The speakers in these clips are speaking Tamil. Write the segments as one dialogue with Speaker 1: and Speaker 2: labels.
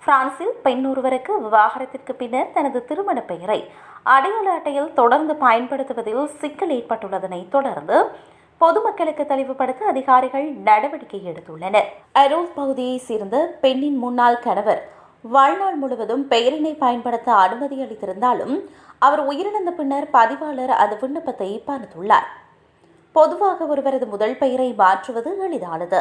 Speaker 1: பிரான்சில் பெண் ஒருவருக்கு விவாகரத்திற்கு பின்னர் தனது திருமண பெயரை அடையாள அட்டையில் தொடர்ந்து பயன்படுத்துவதில் சிக்கல் ஏற்பட்டுள்ளதனை தொடர்ந்து பொதுமக்களுக்கு தெளிவுபடுத்த அதிகாரிகள் நடவடிக்கை எடுத்துள்ளனர். அரூல் பகுதியைச் சேர்ந்த பெண்ணின் முன்னாள் கணவர் வாழ்நாள் முழுவதும் பெயரினை பயன்படுத்த அனுமதி அளித்திருந்தாலும் அவர் உயிரிழந்த பின்னர் பதிவாளர் அந்த விண்ணப்பத்தை பார்த்துள்ளார். பொதுவாக ஒருவரது முதல் பெயரை மாற்றுவது எளிதானது.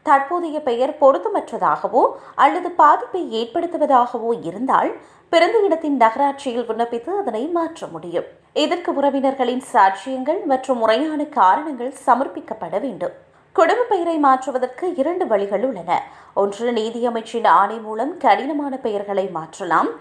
Speaker 1: தற்போதைய பெயர் பொருத்தமற்றதாகவோ அல்லது பாதிப்பை ஏற்படுத்துவதாகவோ இருந்தால் பிறந்த இடத்தின் நகராட்சியில் விண்ணப்பித்து அதனை மாற்ற முடியும். இதற்கு உறவினர்களின் சாட்சியங்கள் மற்றும் முறையான காரணங்கள் சமர்ப்பிக்கப்பட வேண்டும். குடும்ப பெயரை மாற்றுவதற்கு 2 வழிகள் உள்ளன. ஒன்று, நீதியமைச்சின் ஆணை மூலம் கடினமான பெயர்களை மாற்றலாம்.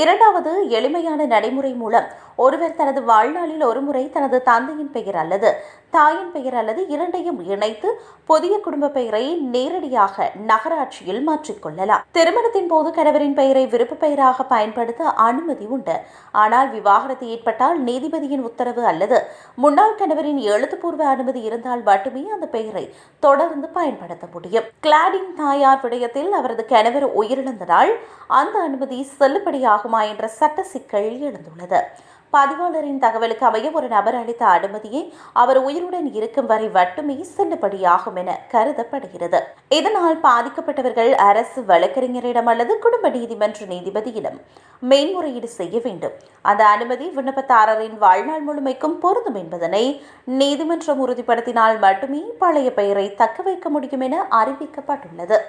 Speaker 1: இரண்டாவது, எளிமையான நடைமுறை மூலம் ஒருவர் தனது வாழ்நாளில் ஒருமுறை தனது தந்தையின் பெயர் அல்லது தாயின் பெயர் அல்லது இரண்டையும் இணைத்து புதிய குடும்ப பெயரை நேரடியாக நகராட்சியில் மாற்றிக்கொள்ளலாம். திருமணத்தின் போது கணவரின் பெயரை விருப்ப பெயராக பயன்படுத்த அனுமதி உண்டு. ஆனால் விவாகரத்து ஏற்பட்டால் நீதிபதியின் உத்தரவு அல்லது முன்னாள் கணவரின் எழுத்துப்பூர்வ அனுமதி இருந்தால் மட்டுமே அந்த பெயரை தொடர்ந்து பயன்படுத்த முடியும். கிளாடின் தாயார் விடயத்தில் அவரது கணவர் உயிரிழந்ததால் அந்த அனுமதி செல்லுபடியாகுமா என்ற சட்ட சிக்கல் எழுந்துள்ளது. பதிவாளரின் தகவலுக்கு அமைய ஒரு நபர் அளித்த அனுமதியை அவர் உயிருடன் இருக்கும் வரை மட்டுமே செல்லுபடியாகும் என கருதப்படுகிறது. இதனால் பாதிக்கப்பட்டவர்கள் அரசு வழக்கறிஞரிடம் அல்லது குடும்ப நீதிமன்ற நீதிபதியிடம் மேன்முறையீடு செய்ய வேண்டும். அந்த அனுமதி விண்ணப்பதாரரின் வாழ்நாள் முழுமைக்கும் பொருந்தும் என்பதனை நீதிமன்றம் உறுதிப்படுத்தினால் மட்டுமே பழைய பெயரை தக்க வைக்க முடியும் என அறிவிக்கப்பட்டுள்ளது.